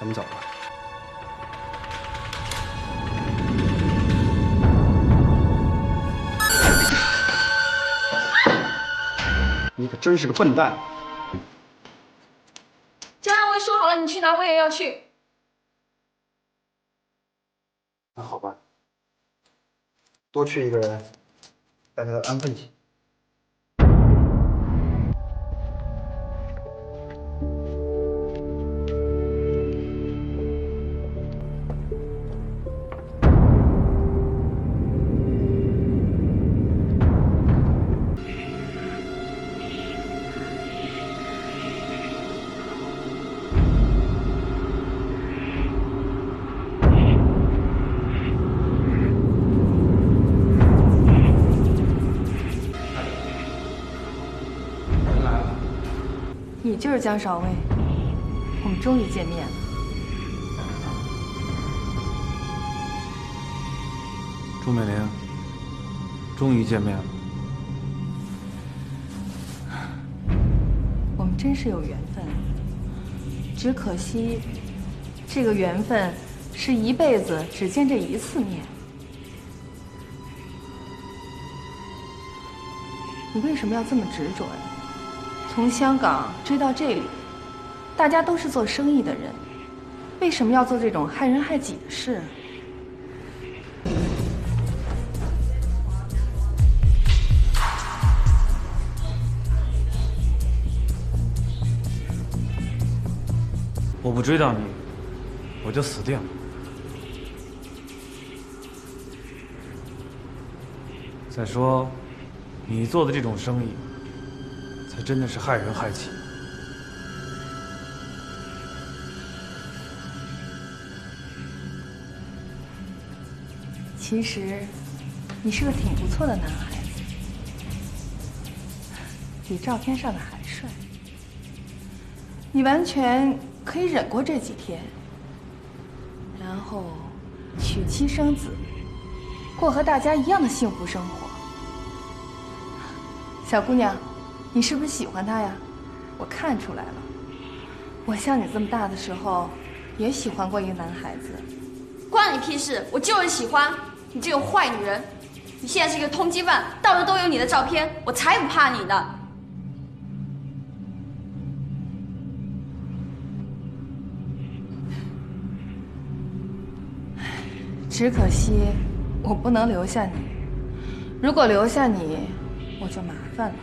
咱们走吧。你可真是个笨蛋！既然我也说好了，你去哪我也要去。那好吧，多去一个人，大家都安分些。你就是江少尉，我们终于见面了。朱美玲，终于见面了。我们真是有缘分，只可惜，这个缘分是一辈子只见这一次面。你为什么要这么执着呀？从香港追到这里，大家都是做生意的人，为什么要做这种害人害己的事？我不追到你，我就死定了。再说，你做的这种生意，才真的是害人害己。其实，你是个挺不错的男孩子，比照片上的还帅。你完全可以忍过这几天，然后娶妻生子，过和大家一样的幸福生活。小姑娘，你是不是喜欢他呀？我看出来了，我像你这么大的时候，也喜欢过一个男孩子。关你屁事！我就是喜欢你这个坏女人！你现在是一个通缉犯，到处都有你的照片，我才不怕你呢！只可惜我不能留下你，如果留下你，我就麻烦了。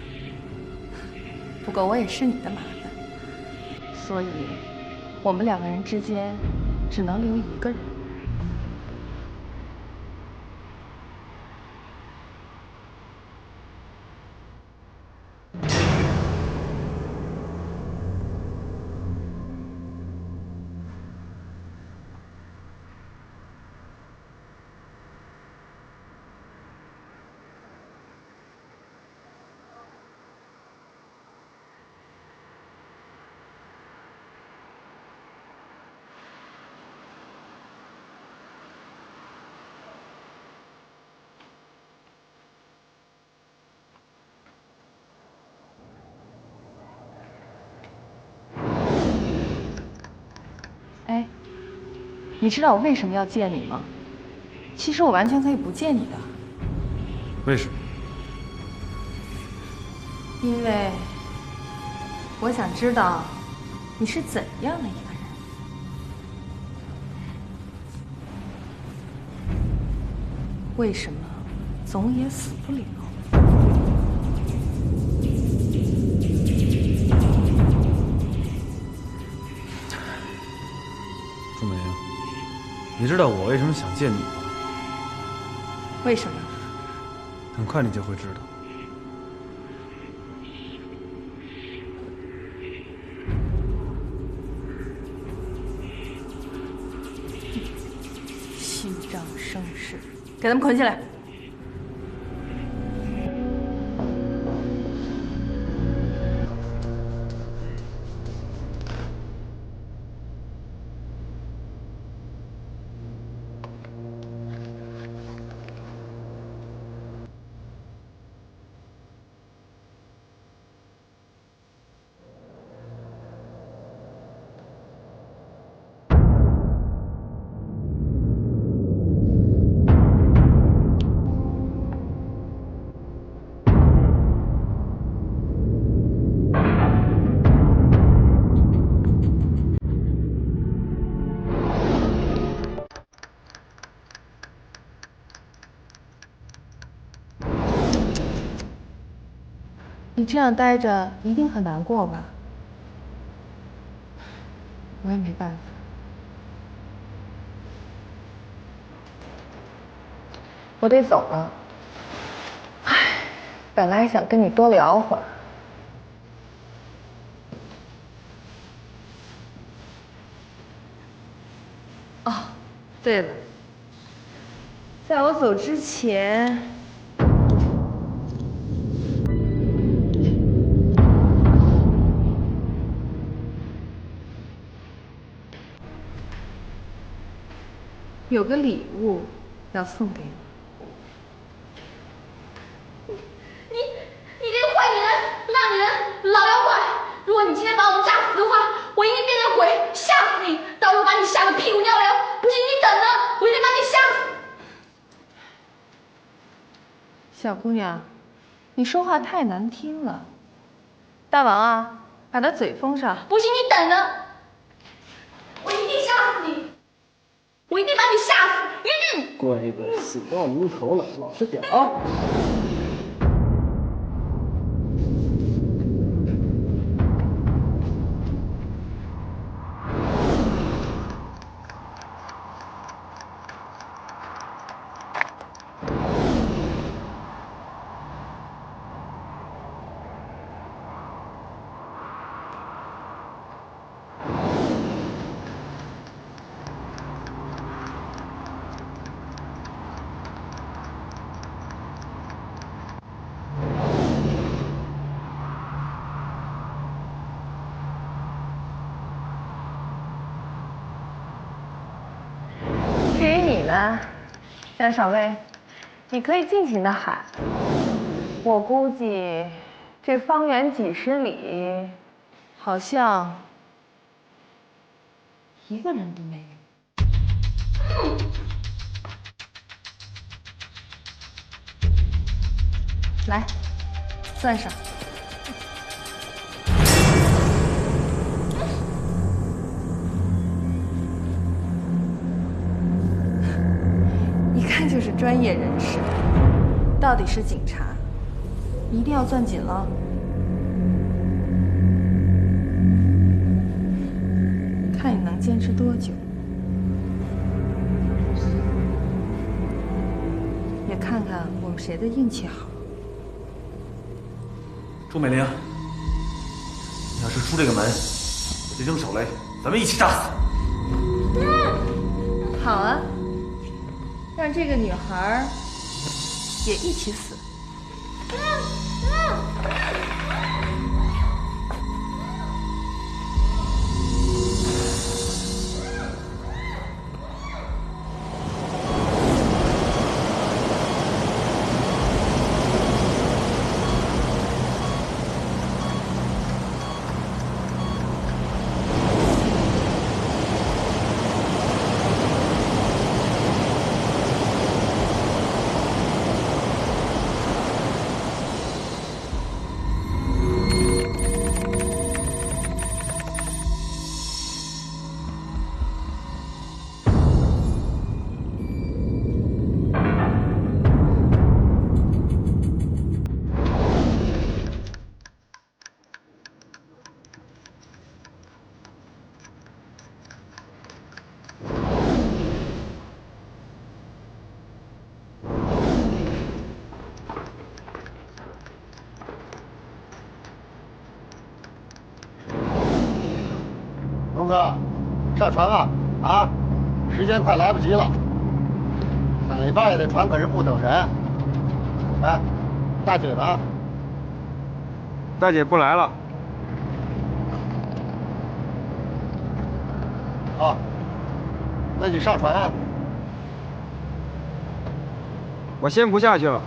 不过我也是你的麻烦，所以我们两个人之间只能留一个人。哎，你知道我为什么要见你吗？其实我完全可以不见你的，为什么？因为我想知道你是怎样的一个人。为什么总也死不了？朱美玲，你知道我为什么想见你吗？为什么？很快你就会知道。虚张声势，给他们捆起来。你这样待着一定很难过吧？我也没办法。我得走了。唉，本来想跟你多聊会儿。哦，对了，在我走之前，有个礼物要送给你。你这个坏女人、烂女人、老妖怪！如果你今天把我们炸死的话，我一定变成鬼，吓死你！到时候把你吓得屁股尿流！不信你等着，我一定把你吓死！小姑娘，你说话太难听了。大王啊，把他嘴封上！不信你等着，我一定吓死你！我一定把你吓死！一定！乖乖，死到临头了，老实点啊！至于你呢，江少尉，你可以尽情的喊。我估计这方圆几十里，好像一个人都没有。来，算上。一看就是专业人士，到底是警察，一定要攥紧了。看你能坚持多久，也看看我们谁的运气好。朱美玲，你要是出这个门，我就扔手雷，咱们一起炸死。好啊，让这个女孩也一起死。龙哥，上船啊！啊，时间快来不及了。海外的船可是不等人。哎，大姐呢？大姐不来了。啊，那你上船啊。我先不下去了，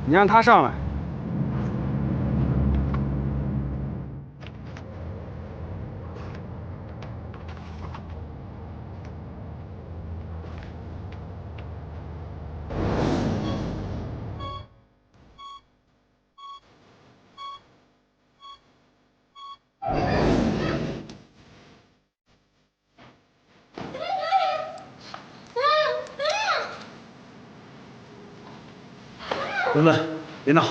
你让她上来。文文，别闹。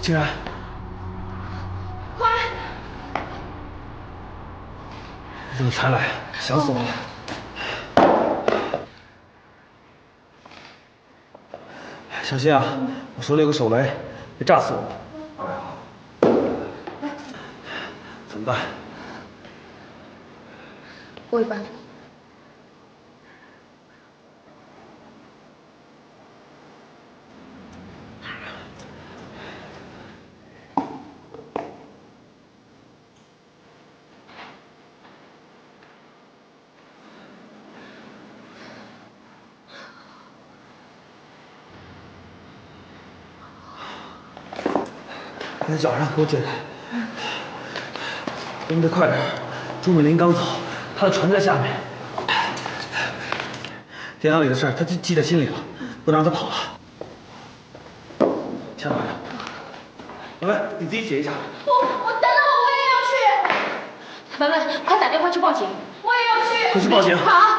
竟然，快！你怎么才来？想死我了！小心啊！我手里有个手雷，别炸死我！怎么办？过一半。把他脚上给我解开。我们得快点，朱美玲刚走，她的船在下面。电脑里的事她记在心里了，不能让她跑了。钱拿着。文文，你自己解一下。我等等我也要去。文文，快打电话去报警，我也要去。快去报警。好。